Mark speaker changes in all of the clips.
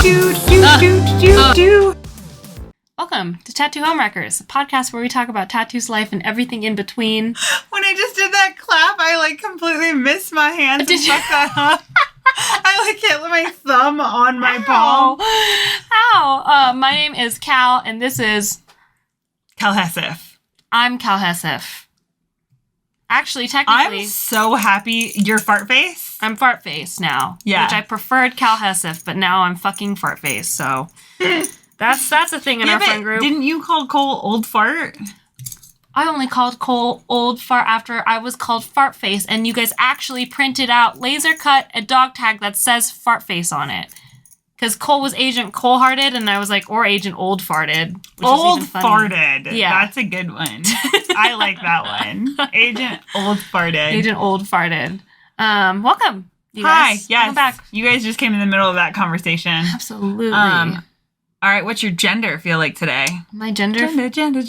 Speaker 1: Welcome to Tattoo Homewreckers, a podcast where we talk about tattoos, life, and everything in between.
Speaker 2: When I just did that clap, I completely missed my hands and fucked that up. I hit my thumb on my palm.
Speaker 1: Ow! My name is Cal, and this is
Speaker 2: Cal Hessif.
Speaker 1: I'm Cal Hessif. Actually, technically,
Speaker 2: I'm so happy. You're fart face?
Speaker 1: I'm fart face now.
Speaker 2: Yeah.
Speaker 1: Which I preferred Cal Hessif, but now I'm fucking fart face. So that's a thing in our friend group.
Speaker 2: Didn't you call Cole old fart?
Speaker 1: I only called Cole old fart after I was called fart face, and you guys actually printed out, laser cut a dog tag that says fart face on it. Because Cole was Agent Cole-hearted, and I was like, or Agent Old Farted.
Speaker 2: Old Farted.
Speaker 1: Yeah.
Speaker 2: That's a good one. I like that one. Agent Old Farted.
Speaker 1: Agent Old Farted. Welcome, you
Speaker 2: Hi,
Speaker 1: guys.
Speaker 2: yes.
Speaker 1: Welcome back.
Speaker 2: You guys just came in the middle of that conversation.
Speaker 1: Absolutely.
Speaker 2: All right, what's your gender feel like today?
Speaker 1: My gender.
Speaker 2: Gender.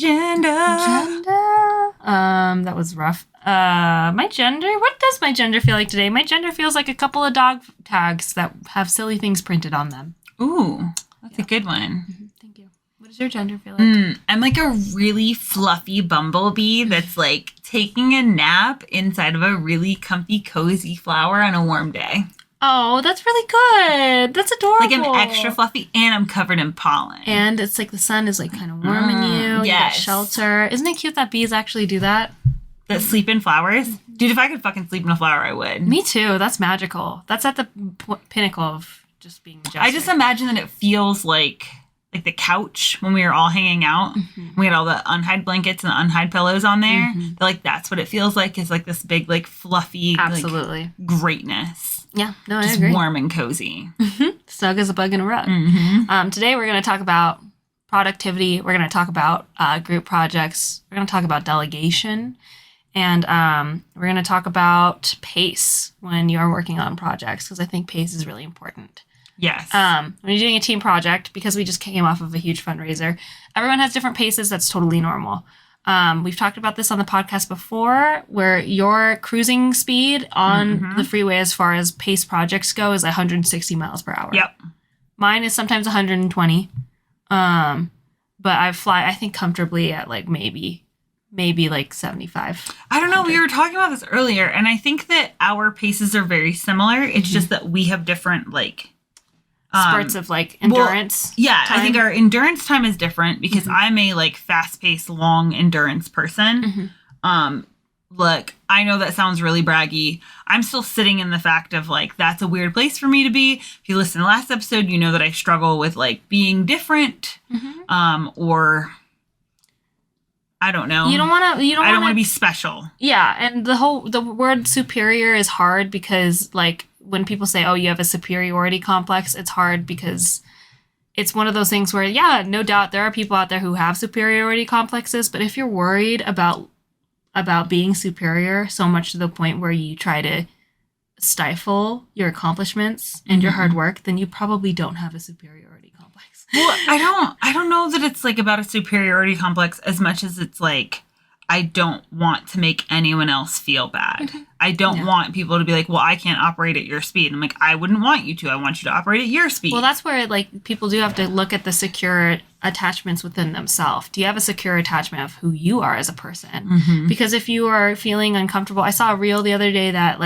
Speaker 1: That was rough. My gender? What does my gender feel like today? My gender feels like a couple of dog tags that have silly things printed on them.
Speaker 2: Ooh, that's a good one.
Speaker 1: Mm-hmm. Thank you. What does your gender feel like?
Speaker 2: I'm like a really fluffy bumblebee that's taking a nap inside of a really comfy, cozy flower on a warm day.
Speaker 1: Oh, that's really good. That's adorable.
Speaker 2: I'm extra fluffy and I'm covered in pollen.
Speaker 1: And it's the sun is kind of warming you.
Speaker 2: Yes.
Speaker 1: You get shelter. Isn't it cute that bees actually do that?
Speaker 2: That sleep in flowers? Dude, if I could fucking sleep in a flower, I would.
Speaker 1: Me too. That's magical. That's at the pinnacle of just being majestic.
Speaker 2: I just imagine that it feels like the couch when we were all hanging out. Mm-hmm. We had all the unhide blankets and the unhide pillows on there. Mm-hmm. That's what it feels like, is this big, fluffy,
Speaker 1: absolutely
Speaker 2: greatness.
Speaker 1: Yeah, no, I
Speaker 2: just
Speaker 1: agree.
Speaker 2: Warm and cozy.
Speaker 1: Mm-hmm. Snug as a bug in a rug.
Speaker 2: Mm-hmm.
Speaker 1: Today we're going to talk about productivity. We're going to talk about group projects. We're going to talk about delegation. And we're going to talk about pace when you're working on projects, because I think pace is really important.
Speaker 2: Yes.
Speaker 1: When you're doing a team project, because we just came off of a huge fundraiser, everyone has different paces. That's totally normal. We've talked about this on the podcast before, where your cruising speed on the freeway as far as pace projects go is 160 miles per hour.
Speaker 2: Yep.
Speaker 1: Mine is sometimes 120. But I fly, I think, comfortably at maybe 75.
Speaker 2: I don't know. 100. We were talking about this earlier, and I think that our paces are very similar. It's just that we have different
Speaker 1: spurts of endurance.
Speaker 2: Well, yeah,
Speaker 1: time.
Speaker 2: I think our endurance time is different because I'm a fast-paced, long endurance person. Look, I know that sounds really braggy. I'm still sitting in the fact of that's a weird place for me to be. If you listen to the last episode, you know that I struggle with being different, or I don't know.
Speaker 1: I don't want to
Speaker 2: be special.
Speaker 1: Yeah, and the word superior is hard because when people say, "Oh, you have a superiority complex," it's hard because it's one of those things where, yeah, no doubt there are people out there who have superiority complexes, but if you're worried about being superior so much to the point where you try to stifle your accomplishments and your hard work, then you probably don't have a superiority complex.
Speaker 2: Well, I don't know that it's about a superiority complex as much as it's I don't want to make anyone else feel bad. I don't want people to be well, I can't operate at your speed. I'm I wouldn't want you to. I want you to operate at your speed.
Speaker 1: Well, that's where people do have to look at the secure attachments within themselves. Do you have a secure attachment of who you are as a person? Because if you are feeling uncomfortable, I saw a reel the other day that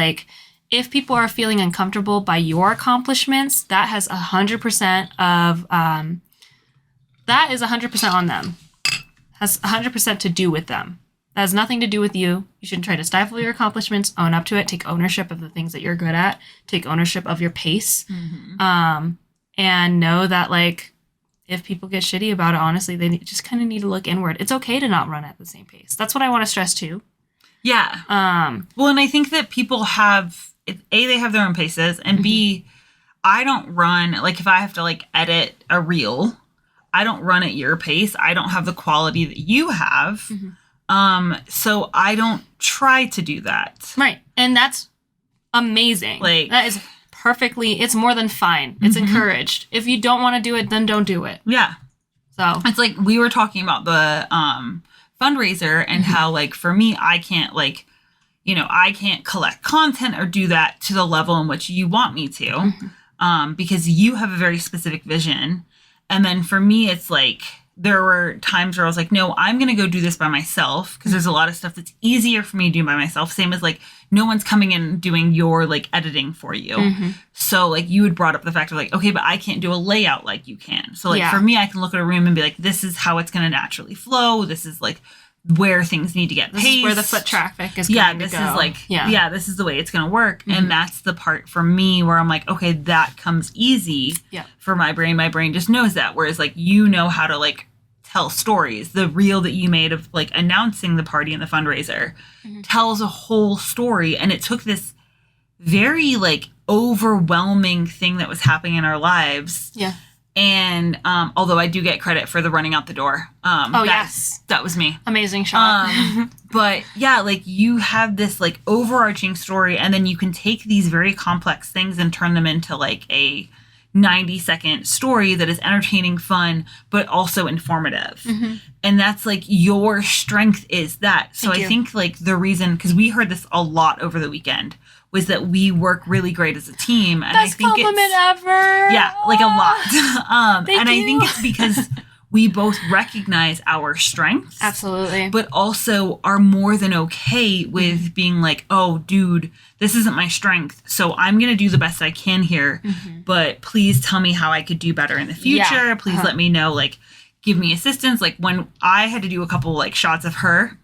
Speaker 1: if people are feeling uncomfortable by your accomplishments, that has 100% of that is 100% on them. Has 100% to do with them. That has nothing to do with you. You shouldn't try to stifle your accomplishments. Own up to it. Take ownership of the things that you're good at. Take ownership of your pace. And know that if people get shitty about it, honestly, they just kind of need to look inward. It's okay to not run at the same pace. That's what I want to stress too.
Speaker 2: Yeah. Well, and I think that people have, A, they have their own paces, and B, I don't run, if I have to edit a reel, I don't run at your pace. I don't have the quality that you have. So I don't try to do that.
Speaker 1: Right. And that's amazing. That is perfectly, it's more than fine. It's encouraged. If you don't want to do it, then don't do it.
Speaker 2: Yeah.
Speaker 1: So
Speaker 2: it's we were talking about the fundraiser and how for me, I can't I can't collect content or do that to the level in which you want me to. because you have a very specific vision. And then for me, it's like, there were times where I was like, no, I'm going to go do this by myself because there's a lot of stuff that's easier for me to do by myself. Same as like, no one's coming in and doing your like editing for you. Mm-hmm. So like you had brought up the fact of like, okay, but I can't do a layout like you can. So like for me, I can look at a room and be like, this is how it's going to naturally flow. This is like where things need to get paced.
Speaker 1: This is where the foot traffic is going to go.
Speaker 2: Is like, this is the way it's going to work. Mm-hmm. And that's the part for me where I'm like, okay, that comes easy for my brain. My brain just knows that. Whereas like, you know how to like tell stories. The reel that you made of like announcing the party and the fundraiser tells a whole story. And it took this very like overwhelming thing that was happening in our lives. Yeah. And although I do get credit for the running out the door. That was me.
Speaker 1: Amazing shot.
Speaker 2: But yeah, like you have this like overarching story, and then you can take these very complex things and turn them into like a 90-second story that is entertaining, fun, but also informative. Mm-hmm. And that's like your strength is that. So I think like the reason, because we heard this a lot over the weekend, was that we work really great as a team. And
Speaker 1: Best
Speaker 2: I think
Speaker 1: compliment ever.
Speaker 2: Yeah, like a lot. And I think it's because we both recognize our strengths.
Speaker 1: Absolutely.
Speaker 2: But also are more than okay with being like, oh, dude, this isn't my strength. So I'm going to do the best I can here. Mm-hmm. But please tell me how I could do better in the future. Yeah. Please let me know, like, give me assistance. Like when I had to do a couple like shots of her,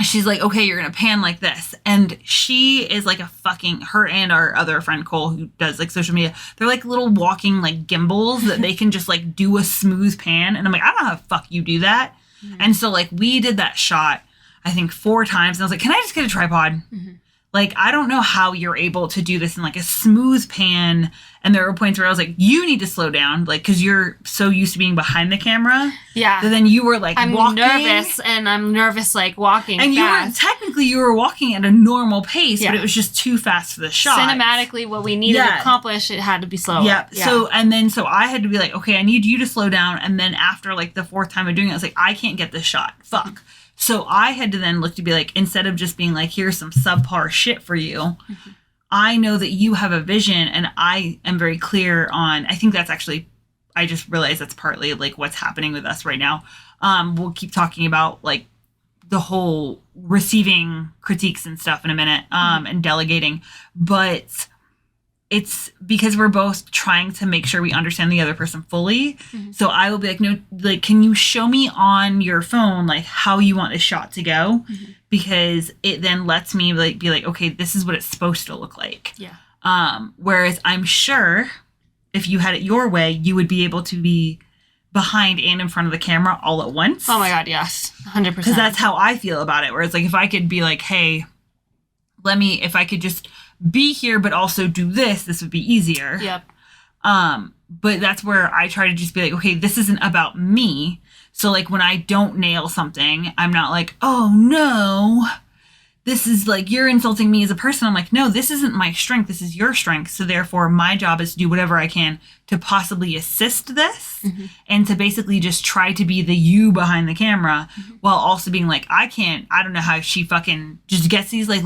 Speaker 2: she's like, okay, you're going to pan like this. And she is like her and our other friend Cole, who does like social media, they're like little walking like gimbals that they can just like do a smooth pan. And I'm like, I don't know how the fuck you do that. Mm-hmm. And so like we did that shot, I think 4 times. And I was like, can I just get a tripod? Mm-hmm. Like, I don't know how you're able to do this in like a smooth pan. And there were points where I was like, you need to slow down. Like, cause you're so used to being behind the camera. Yeah. But then you were like
Speaker 1: I'm
Speaker 2: walking.
Speaker 1: I'm nervous like walking
Speaker 2: and fast. You were walking at a normal pace, but it was just too fast for the shot.
Speaker 1: Cinematically, what we needed to accomplish, it had to be slower.
Speaker 2: Yeah. So I had to be like, okay, I need you to slow down. And then after like the 4th time of doing it, I was like, I can't get this shot. Fuck. So I had to then look to be like, instead of just being like, here's some subpar shit for you, I know that you have a vision, and I am very clear on, I think that's actually, I just realized that's partly like what's happening with us right now. We'll keep talking about like the whole receiving critiques and stuff in a minute, and delegating, but it's because we're both trying to make sure we understand the other person fully. Mm-hmm. So I will be like, no, like, can you show me on your phone, like how you want this shot to go? Mm-hmm. Because it then lets me like, be like, okay, this is what it's supposed to look like. Yeah. Whereas I'm sure if you had it your way, you would be able to be behind and in front of the camera all at once.
Speaker 1: Oh my God. Yes. 100%.
Speaker 2: Because that's how I feel about it. Where it's like, if I could be like, hey, if I could just be here, but also do this would be easier. Yep. But that's where I try to just be like, okay, this isn't about me. So like when I don't nail something, I'm not like, oh no, this is like, you're insulting me as a person. I'm like, no, this isn't my strength. This is your strength. So therefore my job is to do whatever I can to possibly assist this and to basically just try to be the you behind the camera while also being like, I don't know how she fucking just gets these, like,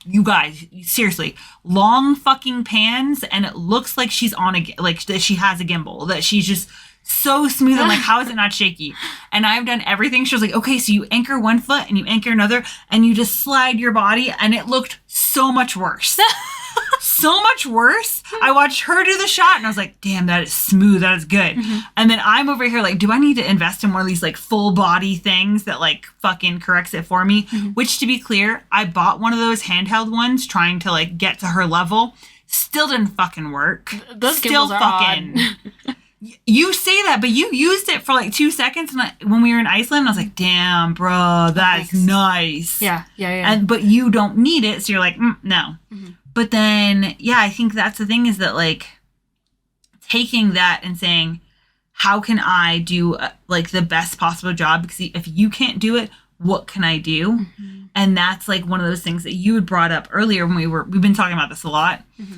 Speaker 2: you guys, seriously, long fucking pans. And it looks like she's on that she has a gimbal, that she's just so smooth. I'm like, how is it not shaky? And I've done everything. She was like, okay, so you anchor one foot and you anchor another and you just slide your body, and it looked so much worse. So much worse. I watched her do the shot and I was like, damn, that is smooth. That is good. Mm-hmm. And then I'm over here like, do I need to invest in one of these like full body things that like fucking corrects it for me? Mm-hmm. Which, to be clear, I bought one of those handheld ones trying to like get to her level. Still didn't fucking work.
Speaker 1: Those gimbals are fucking odd.
Speaker 2: You say that, but you used it for like 2 seconds when we were in Iceland. I was like, damn, bro, that's nice. Yeah. But you don't need it. So you're like, no. Mm-hmm. But then, yeah, I think that's the thing, is that like taking that and saying, how can I do like the best possible job? Because if you can't do it, what can I do? Mm-hmm. And that's like one of those things that you had brought up earlier when we've been talking about this a lot. Mm-hmm.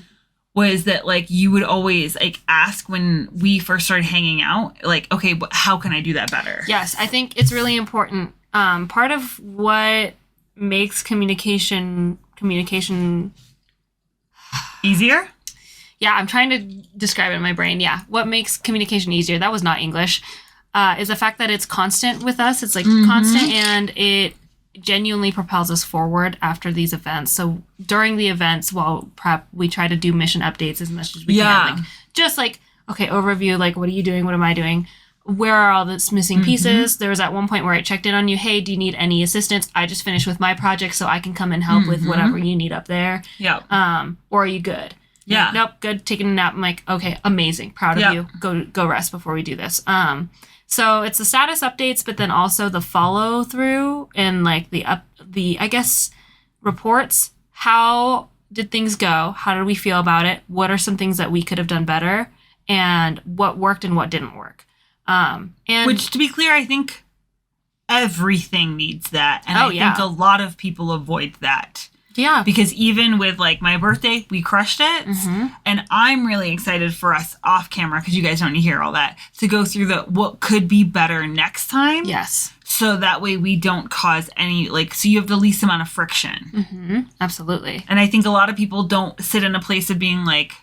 Speaker 2: Was that like you would always like ask when we first started hanging out, like, okay, but how can I do that better?
Speaker 1: Yes, I think it's really important. Part of what makes communication
Speaker 2: easier?
Speaker 1: Yeah, I'm trying to describe it in my brain. Yeah. What makes communication easier? That was not English. Is the fact that it's constant with us. It's like constant, and it genuinely propels us forward after these events. So during the events, while prep, we try to do mission updates as much as we can. Like, just like, okay, overview, like, what are you doing? What am I doing? Where are all the missing pieces? There was at one point where I checked in on you. Hey, do you need any assistance? I just finished with my project, so I can come and help with whatever you need up there.
Speaker 2: Yeah.
Speaker 1: Or are you good?
Speaker 2: Yeah.
Speaker 1: Like, nope, good. Taking a nap. I'm like, okay, amazing. Proud of you. Go rest before we do this. So it's the status updates, but then also the follow through and like the I guess reports. How did things go? How did we feel about it? What are some things that we could have done better? And what worked and what didn't work? And
Speaker 2: which, to be clear, I think everything needs that. And I think a lot of people avoid that.
Speaker 1: Yeah.
Speaker 2: Because even with like my birthday, we crushed it. And I'm really excited for us off camera, because you guys don't need to hear all that, to go through what could be better next time.
Speaker 1: Yes.
Speaker 2: So that way we don't cause any, like, so you have the least amount of friction.
Speaker 1: Absolutely.
Speaker 2: And I think a lot of people don't sit in a place of being like,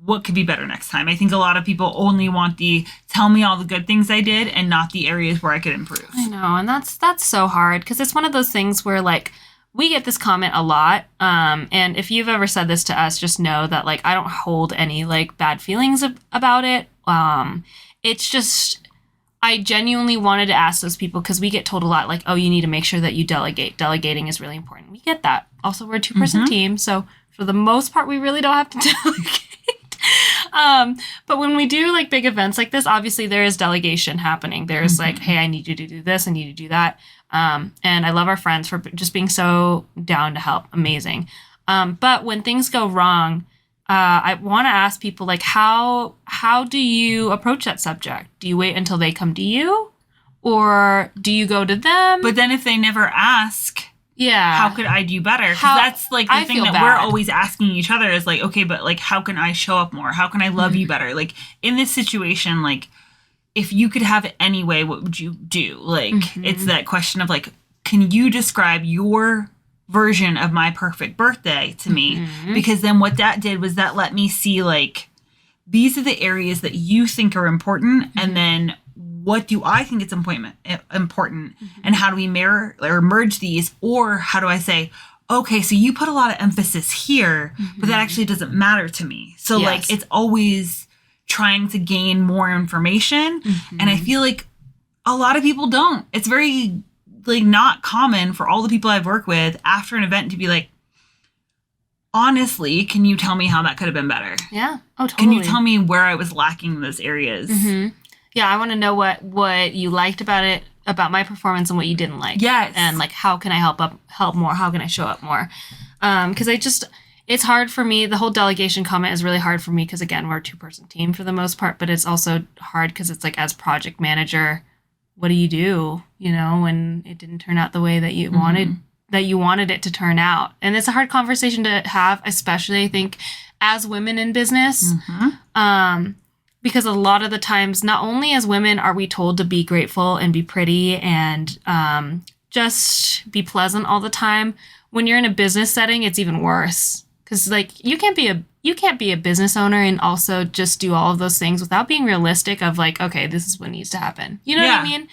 Speaker 2: what could be better next time? I think a lot of people only want tell me all the good things I did and not the areas where I could improve.
Speaker 1: I know. And that's so hard, because it's one of those things where, like, we get this comment a lot. And if you've ever said this to us, just know that, like, I don't hold any, like, bad feelings about it. It's just, I genuinely wanted to ask those people, because we get told a lot, like, oh, you need to make sure that you delegate. Delegating is really important. We get that. Also, we're a 2-person team. So for the most part, we really don't have to delegate. But when we do like big events like this, obviously there is delegation happening. There's like, hey, I need you to do this. I need you to do that. And I love our friends for just being so down to help. Amazing. But when things go wrong, I want to ask people, like, how do you approach that subject? Do you wait until they come to you, or do you go to them?
Speaker 2: But then if they never ask, how could I do better? Because that's like the thing that we're always asking each other is like, okay, but like, how can I show up more? How can I love you better? Like, in this situation, like, if you could have it any way, what would you do? Like, it's that question of like, can you describe your version of my perfect birthday to me? Because then what that did was that let me see, like, these are the areas that you think are important, and then what do I think is important, and how do we mirror or merge these? Or how do I say, okay, so you put a lot of emphasis here, but that actually doesn't matter to me. So like, it's always trying to gain more information. And I feel like a lot of people don't. It's very like not common for all the people I've worked with after an event to be like, honestly, can you tell me how that could have been better?
Speaker 1: Yeah. Oh, totally.
Speaker 2: Can you tell me where I was lacking in those areas?
Speaker 1: Yeah, I want to know what you liked about it, about my performance, and what you didn't like.
Speaker 2: Yes.
Speaker 1: And like, how can I help more? How can I show up more? Because it's hard for me. The whole delegation comment is really hard for me, because again, we're a 2-person team for the most part, but it's also hard because it's like, as project manager, what do? You know, when it didn't turn out the way that you wanted it to turn out. And it's a hard conversation to have, especially I think as women in business. Because a lot of the times, not only as women are we told to be grateful and be pretty and just be pleasant all the time, when you're in a business setting, it's even worse. Because like, you can't be a business owner and also just do all of those things without being realistic of like, okay, this is what needs to happen. You know what I mean?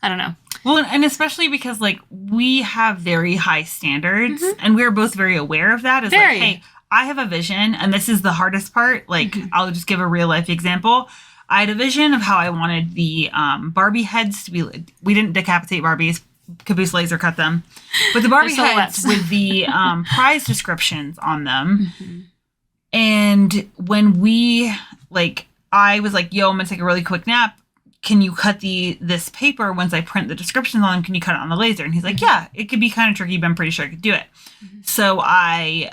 Speaker 1: I don't know.
Speaker 2: Well, and especially because like, we have very high standards, and we're both very aware of that. It's like, hey, I have a vision, and this is the hardest part. Like, I'll just give a real life example. I had a vision of how I wanted the Barbie heads to be. We didn't decapitate Barbies, caboose laser cut them, but the Barbie heads with the prize descriptions on them. And when I was like, yo, I'm gonna take a really quick nap. Can you cut this paper once I print the descriptions on them? Can you cut it on the laser? And he's like, yeah, it could be kind of tricky, but I'm pretty sure I could do it. So I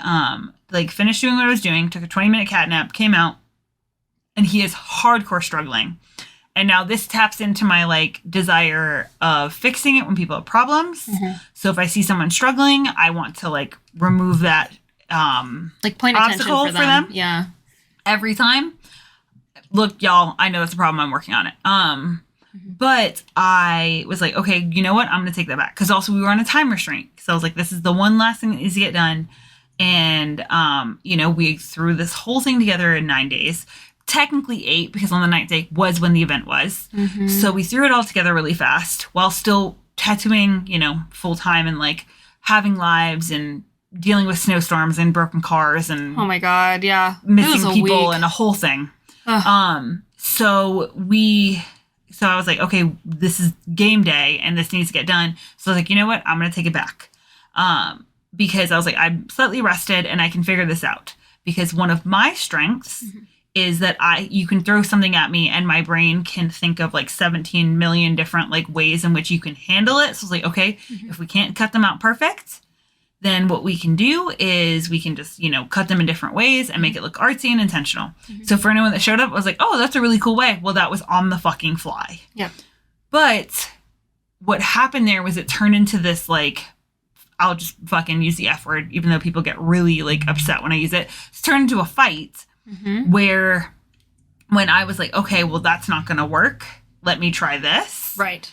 Speaker 2: finished doing what I was doing, took a 20-minute cat nap, came out, and he is hardcore struggling. And now this taps into my like desire of fixing it when people have problems. So if I see someone struggling, I want to like remove that
Speaker 1: like point
Speaker 2: obstacle
Speaker 1: attention for them. Yeah.
Speaker 2: Every time. Look, y'all, I know that's a problem. I'm working on it. But I was like, okay, you know what? I'm going to take that back. Because also we were on a time restraint. So I was like, this is the one last thing that needs to get done. And, we threw this whole thing together in 9 days. Technically 8, because on the 9th day was when the event was.
Speaker 1: Mm-hmm.
Speaker 2: So we threw it all together really fast while still tattooing, full time and like having lives and dealing with snowstorms and broken cars and
Speaker 1: oh my God, yeah,
Speaker 2: missing people and a whole thing.
Speaker 1: Ugh.
Speaker 2: So I was like, okay, this is game day and this needs to get done. So I was like, you know what? I'm going to take it back. Because I was like, I'm slightly rested and I can figure this out. Because one of my strengths is that you can throw something at me and my brain can think of like 17 million different like ways in which you can handle it. So I was like, okay, if we can't cut them out perfect, then what we can do is we can just, cut them in different ways and make it look artsy and intentional. So for anyone that showed up, I was like, oh, that's a really cool way. Well, that was on the fucking fly.
Speaker 1: Yeah.
Speaker 2: But what happened there was it turned into this like, I'll just fucking use the F word, even though people get really like upset when I use it. It's turned into a fight where when I was like, okay, well, that's not going to work. Let me try this.
Speaker 1: Right.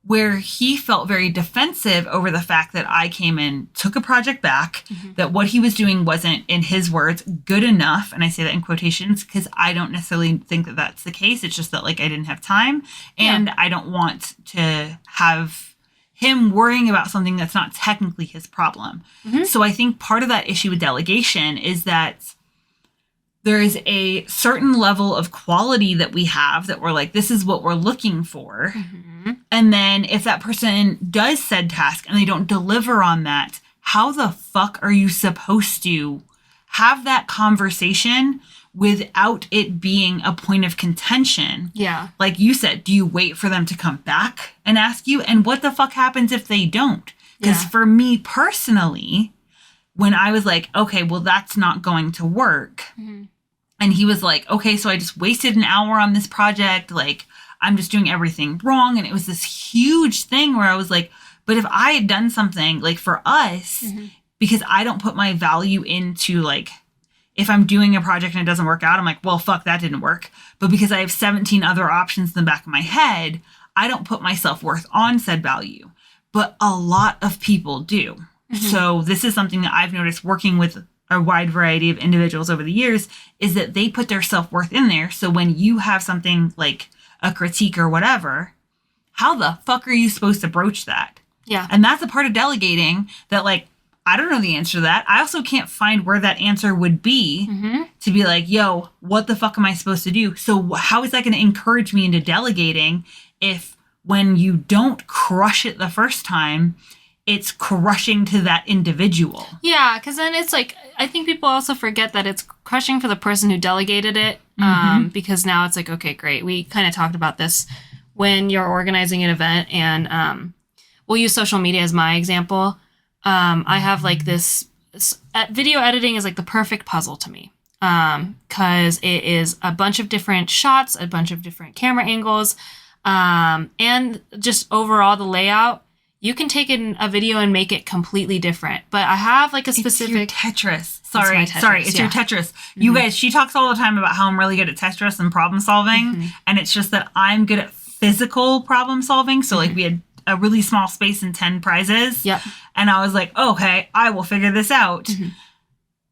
Speaker 2: Where he felt very defensive over the fact that I came in, took a project back, that what he was doing wasn't, in his words, good enough. And I say that in quotations because I don't necessarily think that that's the case. It's just that like I didn't have time and I don't want to have him worrying about something that's not technically his problem. So I think part of that issue with delegation is that there is a certain level of quality that we have that we're like, this is what we're looking for. And then if that person does said task and they don't deliver on that, how the fuck are you supposed to have that conversation without it being a point of contention?
Speaker 1: Yeah.
Speaker 2: Like you said, do you wait for them to come back and ask you? And what the fuck happens if they don't? Because for me personally, when I was like, okay, well, that's not going to work. And he was like, okay, so I just wasted an hour on this project. Like, I'm just doing everything wrong. And it was this huge thing where I was like, but if I had done something like for us, because I don't put my value into like, if I'm doing a project and it doesn't work out, I'm like, well, fuck, that didn't work. But because I have 17 other options in the back of my head, I don't put my self-worth on said value. But a lot of people do. So this is something that I've noticed working with a wide variety of individuals over the years, is that they put their self-worth in there. So when you have something like a critique or whatever, how the fuck are you supposed to broach that?
Speaker 1: Yeah.
Speaker 2: And that's a part of delegating that, like, I don't know the answer to that. I also can't find where that answer would be to be like, yo, what the fuck am I supposed to do? So how is that going to encourage me into delegating if when you don't crush it the first time, it's crushing to that individual?
Speaker 1: Yeah, because then it's like, I think people also forget that it's crushing for the person who delegated it, because now it's like, okay, great. We kind of talked about this when you're organizing an event, and we'll use social media as my example. I have like this video editing is like the perfect puzzle to me, because it is a bunch of different shots, a bunch of different camera angles, and just overall the layout. You can take in a video and make it completely different. But I have like a specific...
Speaker 2: It's your Tetris. It's
Speaker 1: yeah.
Speaker 2: your Tetris. You guys, she talks all the time about how I'm really good at Tetris and problem solving. And it's just that I'm good at physical problem solving. So like we had a really small space and 10 prizes.
Speaker 1: Yep.
Speaker 2: And I was like, okay, I will figure this out.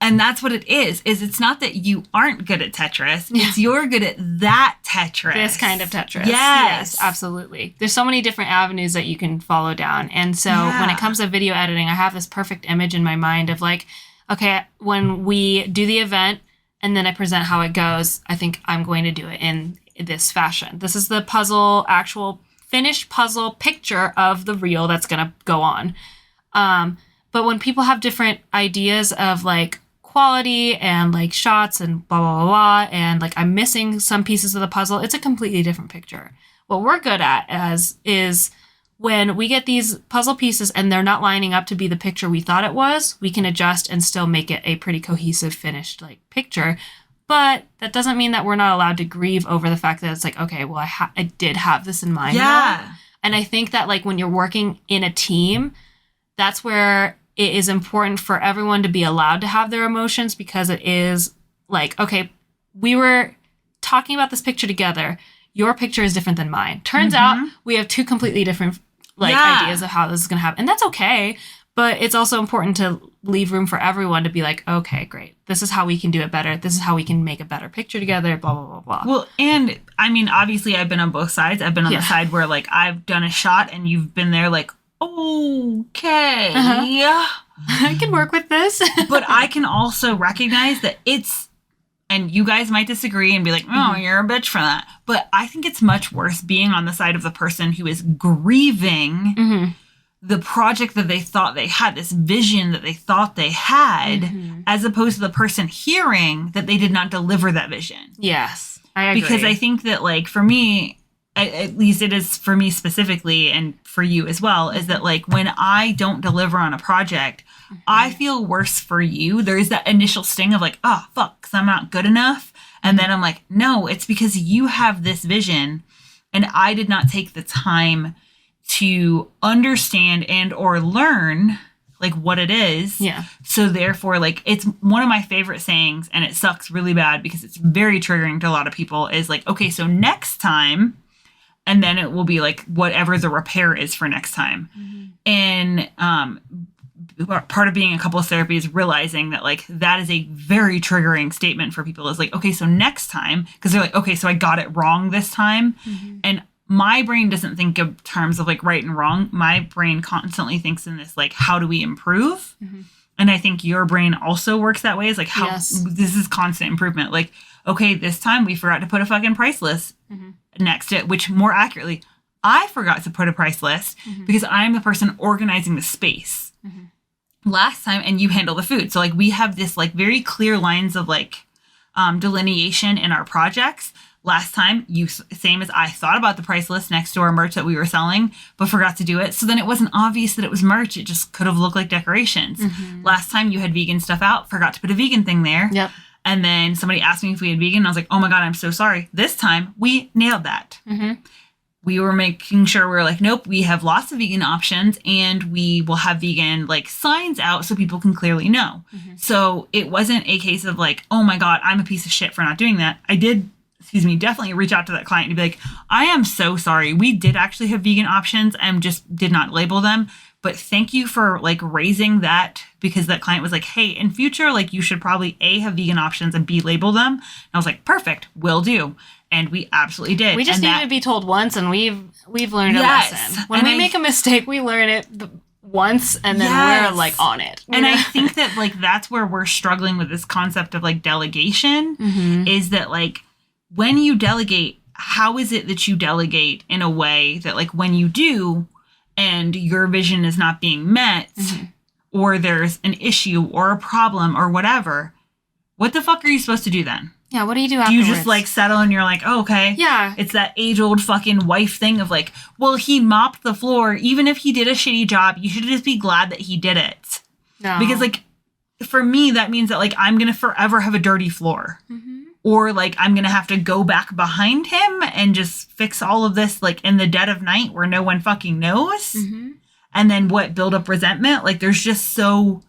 Speaker 2: And that's what it is it's not that you aren't good at Tetris.
Speaker 1: Yeah.
Speaker 2: It's you're good at that Tetris.
Speaker 1: This kind of Tetris.
Speaker 2: Yes.
Speaker 1: Absolutely. There's so many different avenues that you can follow down. And so when it comes to video editing, I have this perfect image in my mind of like, okay, when we do the event and then I present how it goes, I think I'm going to do it in this fashion. This is the puzzle, actual finished puzzle picture of the reel that's going to go on. But when people have different ideas of like quality and like shots and blah, blah, blah, blah, and like I'm missing some pieces of the puzzle, it's a completely different picture. What we're good at is when we get these puzzle pieces and they're not lining up to be the picture we thought it was, we can adjust and still make it a pretty cohesive, finished like picture. But that doesn't mean that we're not allowed to grieve over the fact that it's like, okay, well, I did have this in mind.
Speaker 2: Yeah.
Speaker 1: And I think that like when you're working in a team, that's where it is important for everyone to be allowed to have their emotions, because it is like, okay, we were talking about this picture together. Your picture is different than mine. Turns out we have two completely different like ideas of how this is going to happen. And that's okay. But it's also important to leave room for everyone to be like, okay, great. This is how we can do it better. This is how we can make a better picture together, blah, blah, blah, blah.
Speaker 2: Well, and I mean, obviously I've been on both sides. I've been on the side where like I've done a shot and you've been there like, okay,
Speaker 1: I can work with this.
Speaker 2: But I can also recognize that it's, and you guys might disagree and be like, oh, you're a bitch for that. But I think it's much worse being on the side of the person who is grieving the project that they thought they had, this vision that they thought they had, as opposed to the person hearing that they did not deliver that vision.
Speaker 1: Yes, I agree.
Speaker 2: Because I think that, like, for me, at least it is for me specifically, and for you as well, is that, like, when I don't deliver on a project, I feel worse for you. There is that initial sting of, like, oh, fuck, 'cause I'm not good enough. And then I'm like, no, it's because you have this vision, and I did not take the time to understand and or learn like what it is.
Speaker 1: Yeah.
Speaker 2: So therefore, like, it's one of my favorite sayings, and it sucks really bad because it's very triggering to a lot of people, is like, okay, so next time, and then it will be like whatever the repair is for next time. And part of being a couples therapy is realizing that like that is a very triggering statement for people, is like, okay, so next time, because they're like, okay, so I got it wrong this time. And my brain doesn't think of terms of like right and wrong. My brain constantly thinks in this, like, how do we improve? And I think your brain also works that way. Is like, how this is constant improvement. Like, okay, this time we forgot to put a fucking price list next to it, which more accurately, I forgot to put a price list because I'm the person organizing the space last time, and you handle the food. So like we have this like very clear lines of like delineation in our projects. Last time, you, same as I, thought about the price list next to our merch that we were selling, but forgot to do it. So then it wasn't obvious that it was merch. It just could have looked like decorations. Last time you had vegan stuff out, forgot to put a vegan thing there.
Speaker 1: Yep.
Speaker 2: And then somebody asked me if we had vegan. And I was like, oh my God, I'm so sorry. This time we nailed that. We were making sure we were like, nope, we have lots of vegan options, and we will have vegan like signs out so people can clearly know. So it wasn't a case of like, oh my God, I'm a piece of shit for not doing that. I did, definitely reach out to that client and be like, I am so sorry. We did actually have vegan options and just did not label them. But thank you for like raising that, because that client was like, hey, in future, like you should probably A, have vegan options, and B, label them. And I was like, perfect, will do. And we absolutely did.
Speaker 1: We just needed to be told once, and we've learned a lesson. When we make a mistake, we learn it once, and then we're like on it.
Speaker 2: And I think that like that's where we're struggling with this concept of like delegation, is that like when you delegate, how is it that you delegate in a way that like when you do and your vision is not being met, or there's an issue or a problem or whatever, what the fuck are you supposed to do then?
Speaker 1: Yeah, what do you do
Speaker 2: afterwards?
Speaker 1: afterwards?
Speaker 2: Do you just like settle and you're like, oh, okay.
Speaker 1: Yeah.
Speaker 2: It's that age-old fucking wife thing of like, well, he mopped the floor. Even if he did a shitty job, you should just be glad that he did it.
Speaker 1: No.
Speaker 2: Because like, for me, that means that like I'm going to forever have a dirty floor. Or like I'm going to have to go back behind him and just fix all of this like in the dead of night where no one fucking knows. And then what, build up resentment? Like there's just so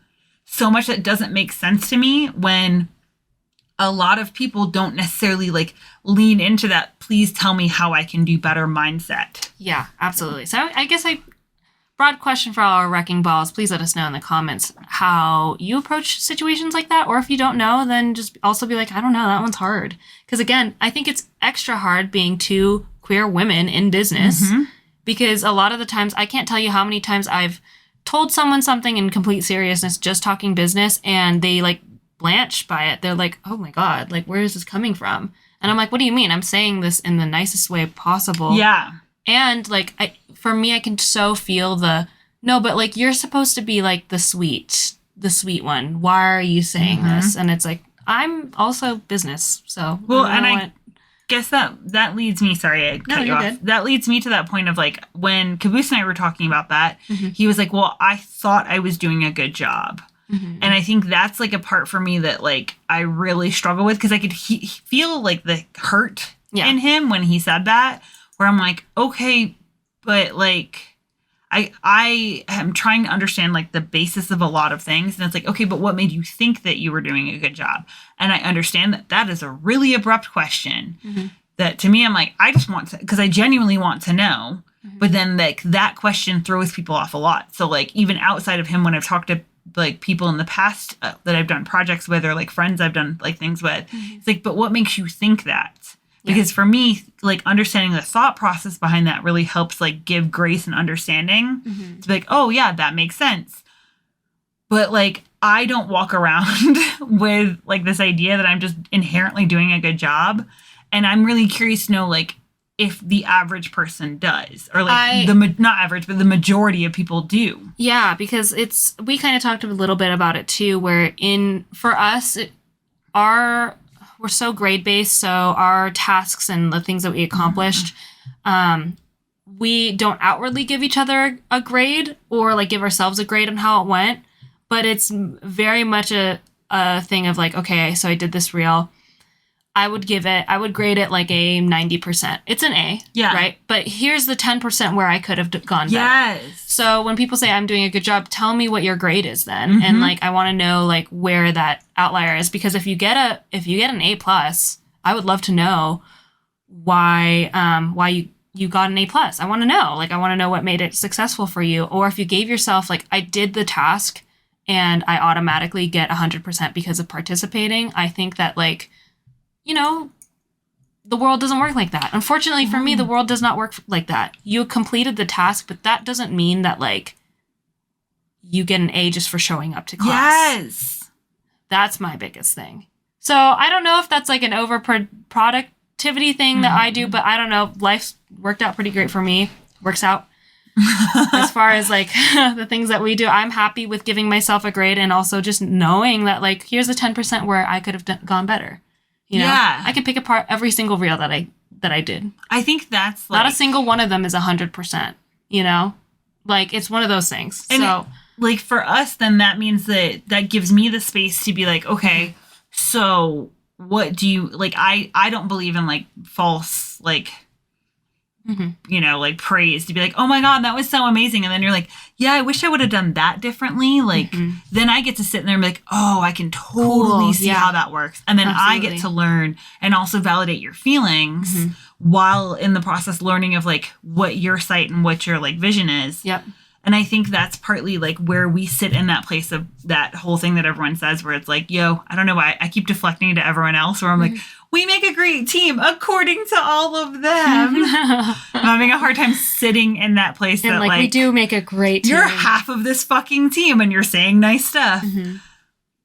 Speaker 2: much that doesn't make sense to me when a lot of people don't necessarily like lean into that, please tell me how I can do better mindset.
Speaker 1: Yeah, absolutely. So I guess broad question for all our wrecking balls. Please let us know in the comments how you approach situations like that. Or if you don't know, then just also be like, I don't know, that one's hard. Because again, I think it's extra hard being two queer women in business, because a lot of the times, I can't tell you how many times I've told someone something in complete seriousness, just talking business, and they like blanch by it. They're like, oh my God, like, where is this coming from? And I'm like, what do you mean? I'm saying this in the nicest way possible.
Speaker 2: Yeah.
Speaker 1: And like, for me, I can so feel no, but like, you're supposed to be like the sweet one. Why are you saying this? And it's like, I'm also business. So,
Speaker 2: well, and I guess that leads me, sorry, I cut you off. Good. That leads me to that point of like, when Caboose and I were talking about that, he was like, well, I thought I was doing a good job. And I think that's like a part for me that like I really struggle with, because I could feel like the hurt in him when he said that, where I'm like, okay, but like I am trying to understand like the basis of a lot of things, and it's like, okay, but what made you think that you were doing a good job? And I understand that is a really abrupt question that to me, I'm like, I just want to, because I genuinely want to know. But then like that question throws people off a lot. So like even outside of him, when I've talked to like people in the past that I've done projects with, or like friends I've done like things with, it's like, but what makes you think that? Because for me, like understanding the thought process behind that really helps like give grace and understanding to be like, oh yeah, that makes sense. But like, I don't walk around with like this idea that I'm just inherently doing a good job. And I'm really curious to know like if the average person does, or like not average, but the majority of people do.
Speaker 1: Yeah, because we kind of talked a little bit about it too, where for us, we're so grade based. So our tasks and the things that we accomplished, we don't outwardly give each other a grade or like give ourselves a grade on how it went. But it's very much a thing of like, okay, so I did this reel. I would grade it like a 90%. It's an A, right? But here's the 10% where I could have gone better.
Speaker 2: Yes.
Speaker 1: So when people say I'm doing a good job, tell me what your grade is then. And like, I want to know like where that outlier is, because if you get an A+, I would love to know why you got an A+. I want to know. Like, I want to know what made it successful for you. Or if you gave yourself like, I did the task and I automatically get 100% because of participating, I think that like, you know, the world doesn't work like that. Unfortunately for me, the world does not work like that. You completed the task, but that doesn't mean that like you get an A just for showing up to class.
Speaker 2: Yes.
Speaker 1: That's my biggest thing. So I don't know if that's like an over productivity thing that I do, but I don't know. Life's worked out pretty great for me. Works out. As far as like the things that we do, I'm happy with giving myself a grade, and also just knowing that like, here's a 10% where I could have gone better. You know, I can pick apart every single reel that I did.
Speaker 2: I think that's like,
Speaker 1: not a single one of them is 100%, you know, like it's one of those things.
Speaker 2: And
Speaker 1: so
Speaker 2: like for us, then that means that gives me the space to be like, okay, so what do you like? I don't believe in like false, like, you know, like praise, to be like, oh my God, that was so amazing. And then you're like, yeah, I wish I would have done that differently. Like, then I get to sit there and be like, oh, I can totally see how that works. And then I get to learn and also validate your feelings while in the process learning of like what your sight and what your like vision is.
Speaker 1: Yep.
Speaker 2: And I think that's partly like where we sit in that place of that whole thing that everyone says, where it's like, yo, I don't know why I keep deflecting to everyone else, where I'm like, we make a great team according to all of them. I'm having a hard time sitting in that place.
Speaker 1: And
Speaker 2: that
Speaker 1: like, we do make a great team.
Speaker 2: You're half of this fucking team and you're saying nice stuff.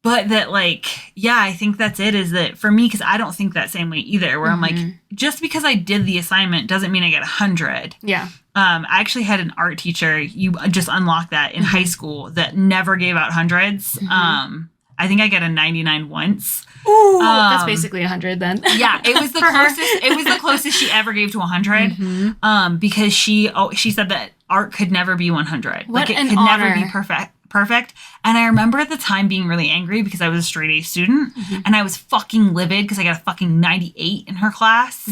Speaker 2: But that like, yeah, I think that's it, is that for me, because I don't think that same way either, where I'm like, just because I did the assignment doesn't mean I get 100.
Speaker 1: Yeah.
Speaker 2: I actually had an art teacher, you just unlocked that, in high school, that never gave out hundreds. I think I got a 99 once.
Speaker 1: Ooh, that's basically 100 then.
Speaker 2: Yeah, it was the closest. It was the closest she ever gave to 100. Because she said that art could never be 100.
Speaker 1: What
Speaker 2: like it
Speaker 1: an
Speaker 2: could
Speaker 1: honor.
Speaker 2: never be perfect. And I remember at the time being really angry because I was a straight A student, and I was fucking livid because I got a fucking 98 in her class,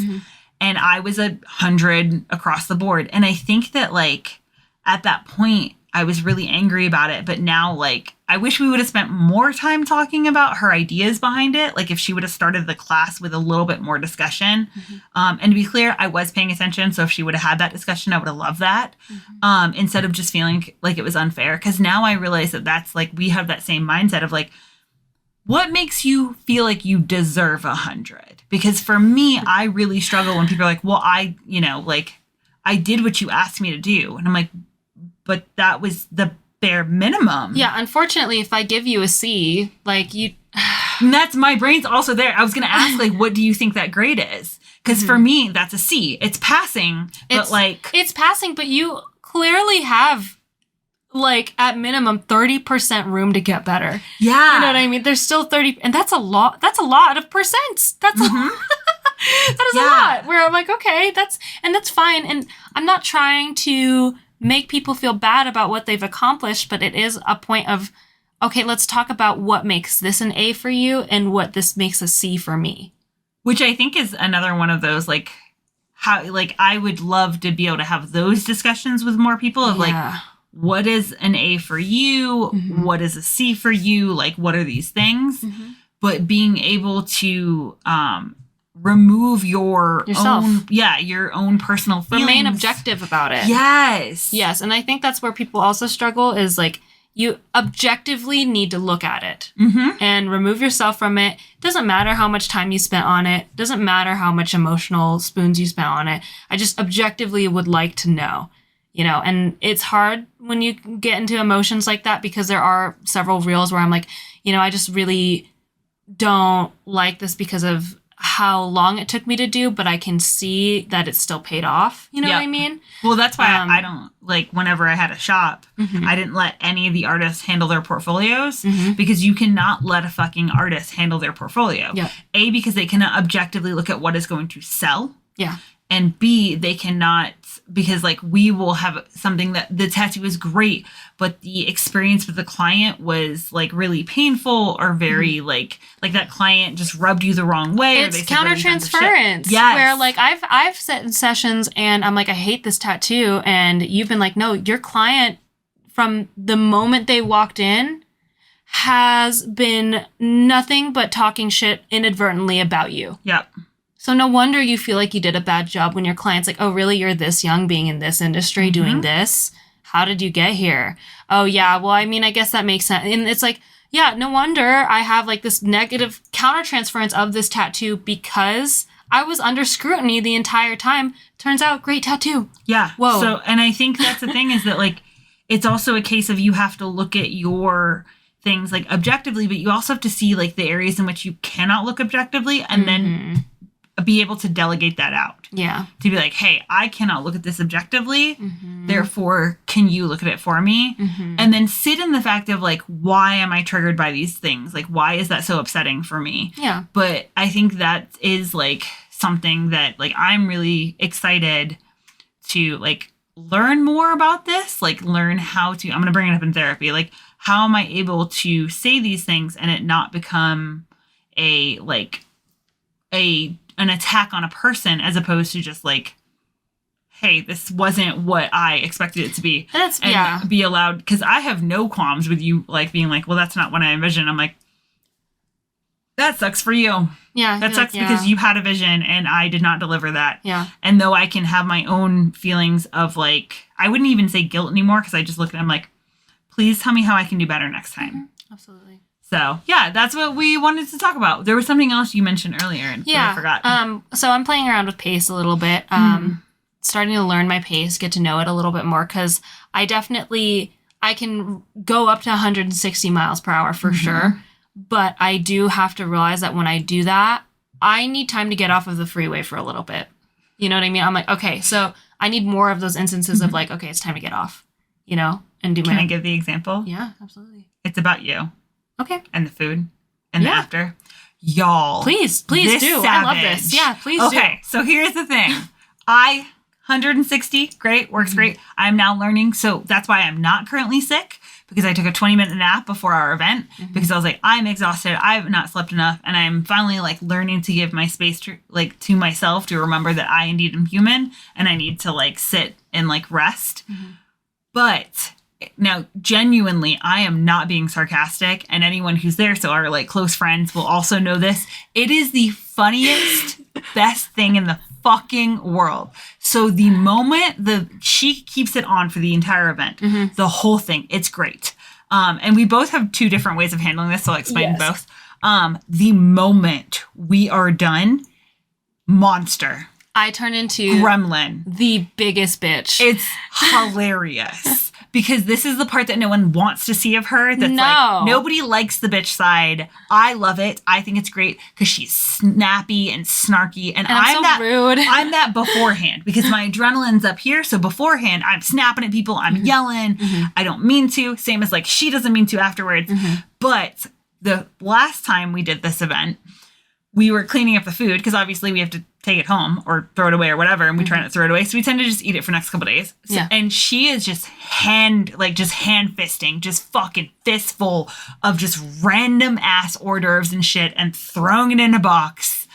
Speaker 2: and I was 100 across the board. And I think that like at that point I was really angry about it, but now like I wish we would have spent more time talking about her ideas behind it. Like if she would have started the class with a little bit more discussion. And to be clear, I was paying attention. So if she would have had that discussion, I would have loved that. Instead of just feeling like it was unfair. Because now I realize that that's like, we have that same mindset of like, what makes you feel like you deserve 100? Because for me, I really struggle when people are like, well, I did what you asked me to do. And I'm like, but that was the bare minimum.
Speaker 1: Yeah, unfortunately, if I give you a C, like you...
Speaker 2: And that's, my brain's also there. I was going to ask, like, what do you think that grade is? Because for me, that's a C. It's passing, but
Speaker 1: It's passing, but you clearly have, like, at minimum, 30% room to get better.
Speaker 2: Yeah.
Speaker 1: You know what I mean? There's still 30... And that's a lot. That's a lot of percents. That's a lot. That is a lot. Where I'm like, okay, that's fine. And I'm not trying to make people feel bad about what they've accomplished, but it is a point of, okay, let's talk about what makes this an A for you and what this makes a C for me.
Speaker 2: Which I think is another one of those, like, how, like, I would love to be able to have those discussions with more people of like, what is an A for you? What is a C for you? Like, what are these things? But being able to remove your
Speaker 1: Yourself.
Speaker 2: your own personal feelings.
Speaker 1: Remain objective about it.
Speaker 2: Yes.
Speaker 1: Yes. And I think that's where people also struggle is like, you objectively need to look at it and remove yourself from it. Doesn't matter how much time you spent on it. Doesn't matter how much emotional spoons you spent on it. I just objectively would like to know, and it's hard when you get into emotions like that because there are several reels where I'm like, I just really don't like this because of how long it took me to do, but I can see that it's still paid off. You know what I mean?
Speaker 2: Well, that's why I don't, like, whenever I had a shop, I didn't let any of the artists handle their portfolios because you cannot let a fucking artist handle their portfolio.
Speaker 1: Yeah.
Speaker 2: A, because they cannot objectively look at what is going to sell.
Speaker 1: Yeah.
Speaker 2: And B, they cannot, because like we will have something that the tattoo is great, but the experience with the client was like really painful or very like that client just rubbed you the wrong way.
Speaker 1: It's
Speaker 2: or they said really dumb
Speaker 1: countertransference.
Speaker 2: shit. Yes.
Speaker 1: Where like I've sat in sessions and I'm like, I hate this tattoo. And you've been like, no, your client from the moment they walked in has been nothing but talking shit inadvertently about you.
Speaker 2: Yep.
Speaker 1: So no wonder you feel like you did a bad job when your client's like, oh, really? You're this young being in this industry doing this? How did you get here? Oh, yeah. Well, I mean, I guess that makes sense. And it's like, yeah, no wonder I have like this negative countertransference of this tattoo because I was under scrutiny the entire time. Turns out, great tattoo.
Speaker 2: Yeah.
Speaker 1: Whoa.
Speaker 2: So, and I think that's the thing is that like, it's also a case of you have to look at your things like objectively, but you also have to see like the areas in which you cannot look objectively and then be able to delegate that out.
Speaker 1: Yeah.
Speaker 2: To be like, hey, I cannot look at this objectively. Therefore, can you look at it for me? And then sit in the fact of like, why am I triggered by these things? Like, why is that so upsetting for me?
Speaker 1: Yeah.
Speaker 2: But I think that is like something that like I'm really excited to like learn more about this. Like learn how to, I'm going to bring it up in therapy. Like, how am I able to say these things and it not become an attack on a person as opposed to just like, hey, this wasn't what I expected it to be. And be allowed, because I have no qualms with you like being like, well, that's not what I envisioned. I'm like, that sucks for you.
Speaker 1: Yeah.
Speaker 2: That sucks because you had a vision and I did not deliver that.
Speaker 1: Yeah.
Speaker 2: And though I can have my own feelings of like, I wouldn't even say guilt anymore because I just look at them like, please tell me how I can do better next time.
Speaker 1: Absolutely.
Speaker 2: So, yeah, that's what we wanted to talk about. There was something else you mentioned earlier, and I forgot.
Speaker 1: So I'm playing around with pace a little bit. Starting to learn my pace, get to know it a little bit more, because I can go up to 160 miles per hour for sure. But I do have to realize that when I do that, I need time to get off of the freeway for a little bit. You know what I mean? I'm like, okay, so I need more of those instances of like, okay, it's time to get off, and do my...
Speaker 2: Can I give the example?
Speaker 1: Yeah, absolutely.
Speaker 2: It's about you.
Speaker 1: Okay.
Speaker 2: And the food and the after. Y'all.
Speaker 1: Please do.
Speaker 2: Savage.
Speaker 1: I love this. Yeah, please do.
Speaker 2: Okay, so here's the thing. 160, great, works great. I'm now learning. So that's why I'm not currently sick, because I took a 20-minute nap before our event because I was like, I'm exhausted. I've not slept enough. And I'm finally like learning to give my space to myself to remember that I indeed am human and I need to like sit and like rest. But now, genuinely, I am not being sarcastic, and anyone who's there, so our like close friends, will also know this. It is the funniest, best thing in the fucking world. So the moment she keeps it on for the entire event, the whole thing, it's great. And we both have two different ways of handling this, so I'll explain both. The moment we are done, monster.
Speaker 1: I turn into
Speaker 2: gremlin,
Speaker 1: the biggest bitch.
Speaker 2: It's hilarious. Because this is the part that no one wants to see of her. That's like, nobody likes the bitch side. I love it. I think it's great because she's snappy and snarky. And I'm
Speaker 1: so
Speaker 2: that
Speaker 1: rude.
Speaker 2: I'm that beforehand because my adrenaline's up here. So beforehand, I'm snapping at people. I'm yelling. I don't mean to. Same as like she doesn't mean to afterwards. But the last time we did this event, we were cleaning up the food because obviously we have to take it home or throw it away or whatever, and we try not to throw it away. So we tend to just eat it for the next couple of days. So, and she is just hand fisting, just fucking fistful of just random ass hors d'oeuvres and shit and throwing it in a box.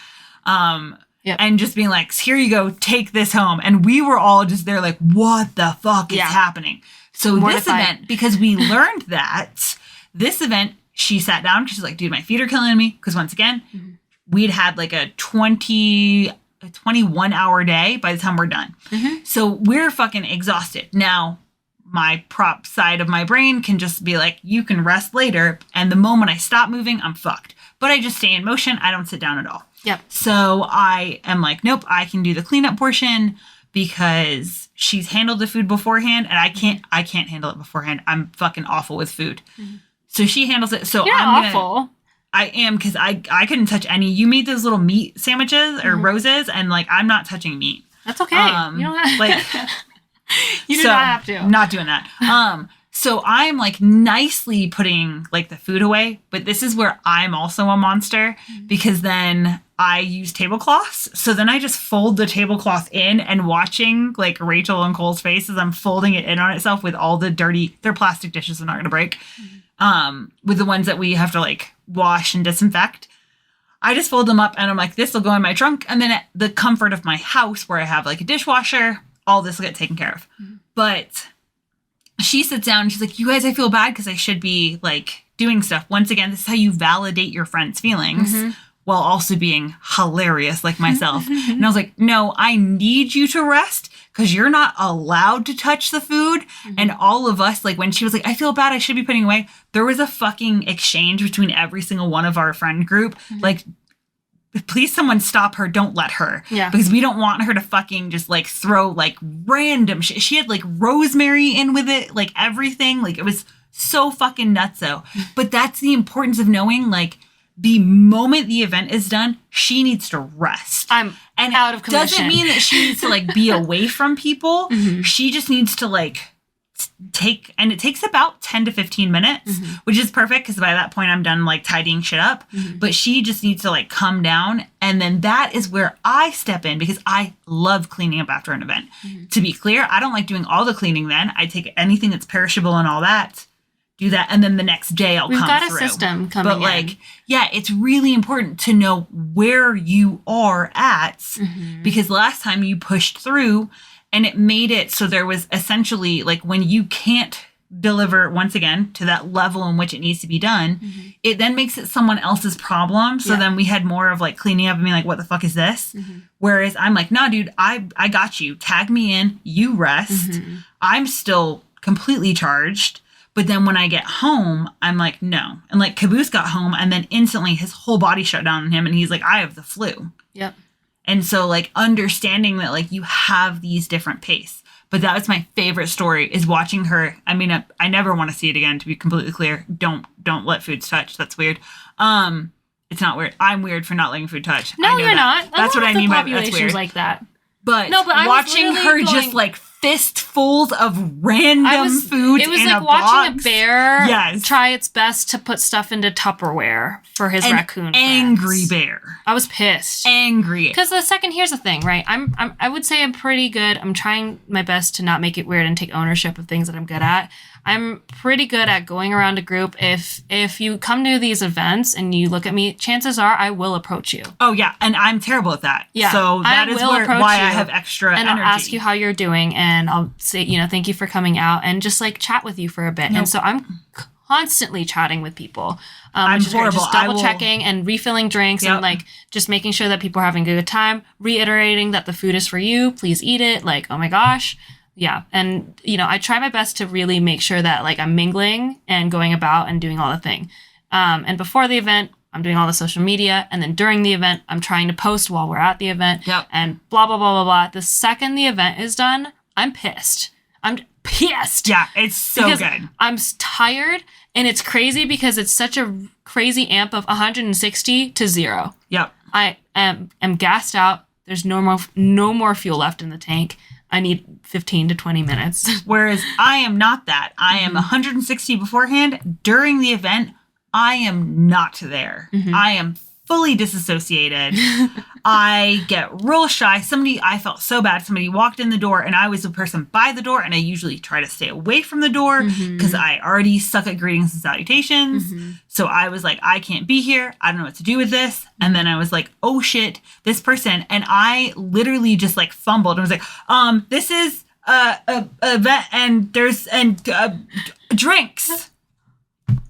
Speaker 2: And just being like, here you go, take this home. And we were all just there like, what the fuck is happening? So this event, because we learned that, this event, she sat down because she's like, dude, my feet are killing me. Because once again, we'd had like a 21 hour day by the time we're done. So we're fucking exhausted. Now, my prop side of my brain can just be like, you can rest later. And the moment I stop moving, I'm fucked. But I just stay in motion. I don't sit down at all.
Speaker 1: Yep.
Speaker 2: So I am like, nope, I can do the cleanup portion because she's handled the food beforehand and I can't handle it beforehand. I'm fucking awful with food. So she handles it. So
Speaker 1: You're awful.
Speaker 2: I am, because I couldn't touch any. You made those little meat sandwiches or roses, and like I'm not touching meat.
Speaker 1: That's okay. You don't have,
Speaker 2: like
Speaker 1: you do not have to.
Speaker 2: Not doing that. So I'm like nicely putting like the food away, but this is where I'm also a monster because then I use tablecloths. So then I just fold the tablecloth in and watching like Rachel and Cole's face as I'm folding it in on itself with all the dirty, they're plastic dishes, they're not going to break. With the ones that we have to like wash and disinfect. I just fold them up and I'm like, this will go in my trunk. And then at the comfort of my house where I have like a dishwasher, all this will get taken care of. But she sits down and she's like, you guys, I feel bad because I should be like doing stuff. Once again, this is how you validate your friend's feelings while also being hilarious like myself. And I was like, no, I need you to rest because you're not allowed to touch the food. And all of us, like when she was like, I feel bad, I should be putting away. There was a fucking exchange between every single one of our friend group. Like, please someone stop her. Don't let her.
Speaker 1: Yeah.
Speaker 2: Because we don't want her to fucking just like throw like random shit. She had like rosemary in with it, like everything. Like it was so fucking nutso. But that's the importance of knowing like the moment the event is done, she needs to rest.
Speaker 1: I'm out of commission.
Speaker 2: Doesn't mean that she needs to like be away from people. She just needs to like and it takes about 10 to 15 minutes, which is perfect because by that point I'm done like tidying shit up. But she just needs to like come down. And then that is where I step in because I love cleaning up after an event. To be clear, I don't like doing all the cleaning then. I take anything that's perishable and all that, do that, and then the next day I'll come through. We've got a
Speaker 1: system coming in.
Speaker 2: But like, yeah, it's really important to know where you are at because last time you pushed through and it made it so there was essentially like when you can't deliver once again to that level in which it needs to be done, it then makes it someone else's problem. So then we had more of like cleaning up and being like, what the fuck is this? Whereas I'm like, nah, dude, I got you. Tag me in. You rest. I'm still completely charged. But then when I get home, I'm like, no. And like Caboose got home and then instantly his whole body shut down on him. And he's like, I have the flu.
Speaker 1: Yep.
Speaker 2: And so like understanding that like you have these different pace. But that was my favorite story is watching her. I mean, I never want to see it again, to be completely clear. Don't let foods touch. That's weird. It's not weird. I'm weird for not letting food touch.
Speaker 1: No, you're not.
Speaker 2: That's what I mean by that's weird.
Speaker 1: Like that.
Speaker 2: But
Speaker 1: I
Speaker 2: watching her just like fistfuls of random food.
Speaker 1: It was
Speaker 2: in
Speaker 1: like
Speaker 2: a
Speaker 1: watching
Speaker 2: box.
Speaker 1: a bear
Speaker 2: Yes.
Speaker 1: try its best to put stuff into Tupperware for his raccoon
Speaker 2: angry
Speaker 1: friends.
Speaker 2: bear.
Speaker 1: I was pissed.
Speaker 2: Angry.
Speaker 1: Because here's the thing, right? I would say I'm pretty good. I'm trying my best to not make it weird and take ownership of things that I'm good at. I'm pretty good at going around a group. If you come to these events and you look at me, chances are I will approach you.
Speaker 2: Oh yeah, and I'm terrible at that.
Speaker 1: Yeah,
Speaker 2: so that is why I have extra
Speaker 1: and
Speaker 2: energy.
Speaker 1: I'll ask you how you're doing, and I'll say, thank you for coming out, and just like chat with you for a bit. Nope. And so I'm constantly chatting with people.
Speaker 2: I'm horrible.
Speaker 1: Just double checking and refilling drinks and like just making sure that people are having a good time. Reiterating that the food is for you. Please eat it. Like, oh my gosh. Yeah. And, I try my best to really make sure that like I'm mingling and going about and doing all the thing. And before the event, I'm doing all the social media. And then during the event, I'm trying to post while we're at the event.
Speaker 2: Yep.
Speaker 1: And blah, blah, blah, blah, blah. The second the event is done, I'm pissed. I'm pissed.
Speaker 2: Yeah, it's so good.
Speaker 1: I'm tired. And it's crazy because it's such a crazy amp of 160 to 0.
Speaker 2: Yep.
Speaker 1: I am gassed out. There's no more fuel left in the tank. I need 15 to 20 minutes.
Speaker 2: Whereas I am not that. I am 160 beforehand. During the event, I am not there. I am fully disassociated. I get real shy. I felt so bad. Somebody walked in the door and I was the person by the door, and I usually try to stay away from the door because I already suck at greetings and salutations. So I was like, I can't be here. I don't know what to do with this. And then I was like, oh shit, this person. And I literally just like fumbled and was like, this is a event and there's drinks.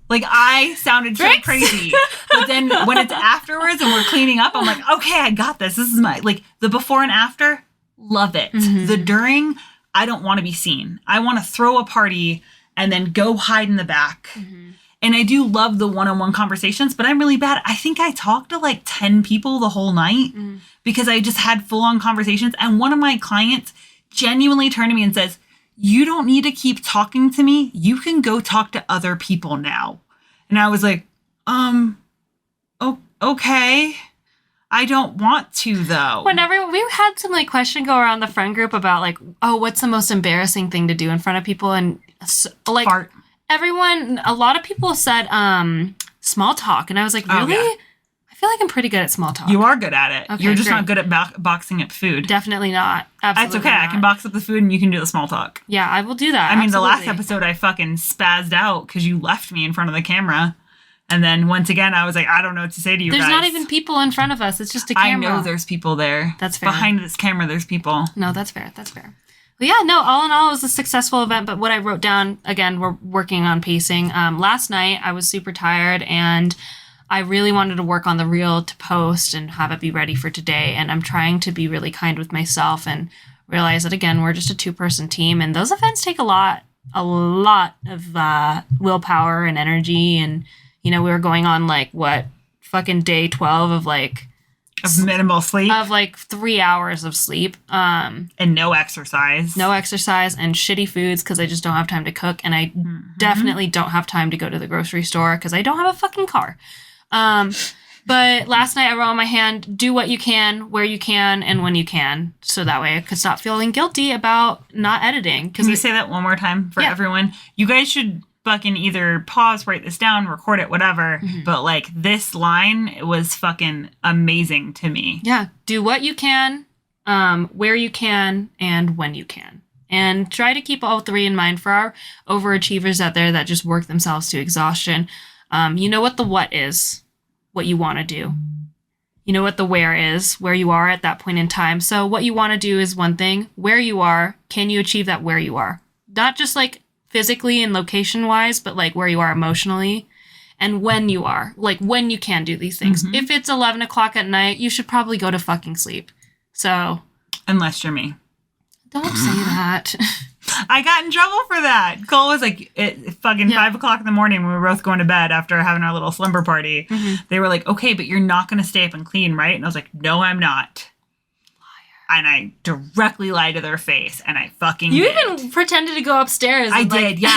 Speaker 2: Like, I sounded so
Speaker 1: Drinks?
Speaker 2: crazy. But then when it's afterwards and we're cleaning up, I'm like, okay, I got this. This is my, like, the before and after, love it. The during, I don't want to be seen. I want to throw a party and then go hide in the back. And I do love the one-on-one conversations, but I'm really bad. I think I talked to like 10 people the whole night because I just had full-on conversations. And one of my clients genuinely turned to me and says, you don't need to keep talking to me. You can go talk to other people now. And I was like, okay. I don't want to, though.
Speaker 1: Whenever we had some like question go around the friend group about like, oh, what's the most embarrassing thing to do in front of people? And like
Speaker 2: Fart.
Speaker 1: everyone, a lot of people said small talk. And I was like, really?
Speaker 2: Oh, yeah.
Speaker 1: I feel like I'm pretty good at small talk.
Speaker 2: You are good at it.
Speaker 1: Okay,
Speaker 2: You're just
Speaker 1: great.
Speaker 2: not good at boxing up food.
Speaker 1: Definitely not. Absolutely
Speaker 2: That's okay.
Speaker 1: not.
Speaker 2: I can box up the food and you can do the small talk.
Speaker 1: Yeah, I will do that.
Speaker 2: I mean, the last
Speaker 1: Absolutely.
Speaker 2: episode I fucking spazzed out because you left me in front of the camera. And then once again, I was like, I don't know what to say to you
Speaker 1: There's
Speaker 2: guys.
Speaker 1: not even people in front of us. It's just a
Speaker 2: I
Speaker 1: camera.
Speaker 2: know there's people there.
Speaker 1: That's fair.
Speaker 2: Behind this camera, there's people.
Speaker 1: No, that's fair. That's fair. Well, yeah, no, all in all, it was a successful event. But what I wrote down, again, we're working on pacing. Last night, I was super tired and I really wanted to work on the reel to post and have it be ready for today. And I'm trying to be really kind with myself and realize that, again, we're just a 2-person team. And those events take a lot of willpower and energy. And, you know, we were going on like, fucking day 12 of like,
Speaker 2: Of minimal sleep.
Speaker 1: of like 3 hours of sleep.
Speaker 2: And no exercise.
Speaker 1: No exercise and shitty foods because I just don't have time to cook. And I definitely don't have time to go to the grocery store because I don't have a fucking car. But last night I wrote on my hand, do what you can, where you can, and when you can. So that way I could stop feeling guilty about not editing.
Speaker 2: Can you say that one more time for
Speaker 1: Yeah.
Speaker 2: everyone? You guys should fucking either pause, write this down, record it, whatever. But like this line was fucking amazing to me.
Speaker 1: Yeah, do what you can, where you can, and when you can. And try to keep all 3 in mind for our overachievers out there that just work themselves to exhaustion. You know what the what is, what you want to do. You know what the where is, where you are at that point in time. So what you want to do is one thing. Where you are, can you achieve that where you are? Not just like physically and location wise, but like where you are emotionally. And when you are, like when you can do these things. If it's 11 o'clock at night, you should probably go to fucking sleep. So
Speaker 2: Unless you're me.
Speaker 1: don't say that.
Speaker 2: I got in trouble for that. Cole was like, it fucking 5 o'clock in the morning when we were both going to bed after having our little slumber party. They were like, okay, but you're not going to stay up and clean, right? And I was like, no, I'm not. And I directly lied to their face, and I fucking
Speaker 1: You
Speaker 2: did.
Speaker 1: even pretended to go upstairs.
Speaker 2: I
Speaker 1: and, like-
Speaker 2: did, yeah.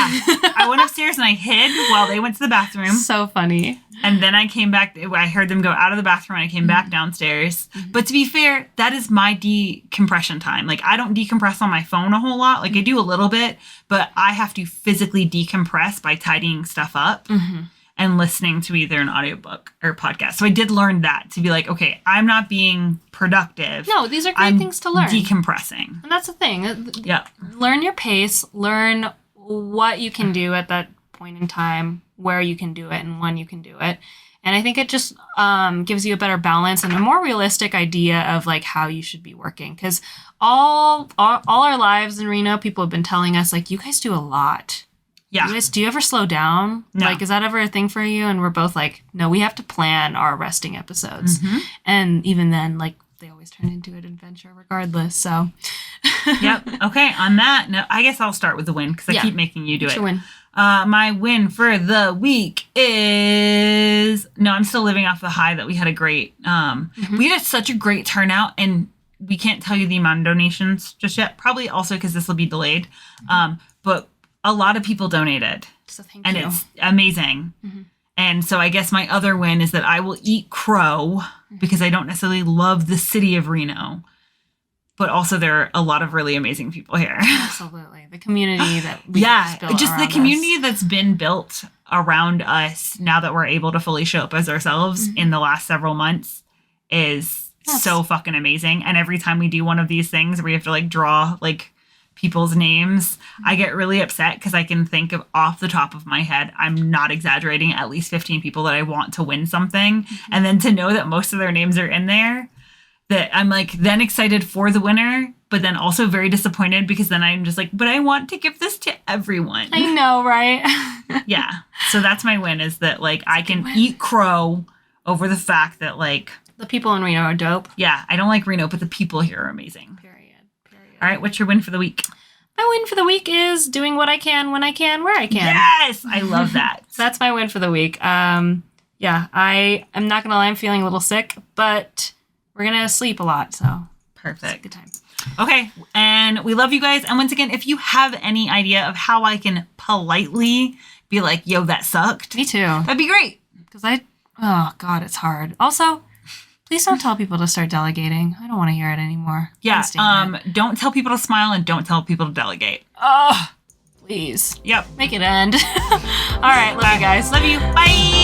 Speaker 2: I went upstairs and I hid while they went to the bathroom.
Speaker 1: So funny.
Speaker 2: And then I came back. I heard them go out of the bathroom and I came back downstairs. But to be fair, that is my decompression time. Like, I don't decompress on my phone a whole lot. Like, I do a little bit, but I have to physically decompress by tidying stuff up and listening to either an audiobook or podcast. So I did learn that to be like, okay, I'm not being productive.
Speaker 1: No, these are great
Speaker 2: I'm
Speaker 1: things to learn.
Speaker 2: decompressing.
Speaker 1: And that's the thing.
Speaker 2: Yeah.
Speaker 1: Learn your pace. Learn what you can do at that point in time, where you can do it, and when you can do it. And I think it just gives you a better balance and a more realistic idea of like how you should be working. Because all our lives in Reno, people have been telling us like, you guys do a lot.
Speaker 2: Yeah.
Speaker 1: You guys, do you ever slow down?
Speaker 2: No.
Speaker 1: Like, is that ever a thing for you? And we're both like, no, we have to plan our resting episodes. And even then, like, they always turn into an adventure regardless. So,
Speaker 2: Yep. Okay. On that, no, I guess I'll start with the win because I
Speaker 1: Yeah.
Speaker 2: keep making you do
Speaker 1: what's
Speaker 2: it.
Speaker 1: your win?
Speaker 2: My win for the week is I'm still living off the high that we had a great we had such a great turnout, and we can't tell you the amount of donations just yet, probably also because this will be delayed, but a lot of people donated
Speaker 1: So thank
Speaker 2: and
Speaker 1: you.
Speaker 2: it's amazing. And so I guess my other win is that I will eat crow because I don't necessarily love the city of Reno, but also there are a lot of really amazing people here.
Speaker 1: Absolutely. The community that we
Speaker 2: Yeah,
Speaker 1: built
Speaker 2: just the
Speaker 1: around
Speaker 2: community
Speaker 1: us.
Speaker 2: that's been built around us now that we're able to fully show up as ourselves in the last several months is
Speaker 1: Yes.
Speaker 2: so fucking amazing. And every time we do one of these things where we have to like draw like people's names, I get really upset because I can think of off the top of my head, I'm not exaggerating, at least 15 people that I want to win something. And then to know that most of their names are in there, that I'm like then excited for the winner, but then also very disappointed because then I'm just like, but I want to give this to everyone.
Speaker 1: I know, right?
Speaker 2: Yeah. So that's my win, is that like I can eat crow over the fact that like
Speaker 1: The people in Reno are dope.
Speaker 2: yeah, I don't like Reno, but the people here are amazing.
Speaker 1: Period.
Speaker 2: All right, what's your win for the week?
Speaker 1: My win for the week is doing what I can when I can, where I can.
Speaker 2: Yes, I love that.
Speaker 1: So that's my win for the week. Yeah, I am not gonna lie, I'm feeling a little sick, but we're gonna sleep a lot, so it's a
Speaker 2: Perfect.
Speaker 1: good time.
Speaker 2: Okay, and we love you guys. And once again, if you have any idea of how I can politely be like, yo, that sucked,
Speaker 1: Me too.
Speaker 2: that'd be great.
Speaker 1: Because oh God, it's hard. Also, please don't tell people to start delegating. I don't want to hear it anymore.
Speaker 2: Yeah,
Speaker 1: Can't stand it.
Speaker 2: don't tell people to smile and don't tell people to delegate.
Speaker 1: Oh, please.
Speaker 2: Yep.
Speaker 1: Make it end. All right, love you guys.
Speaker 2: Love you. Bye.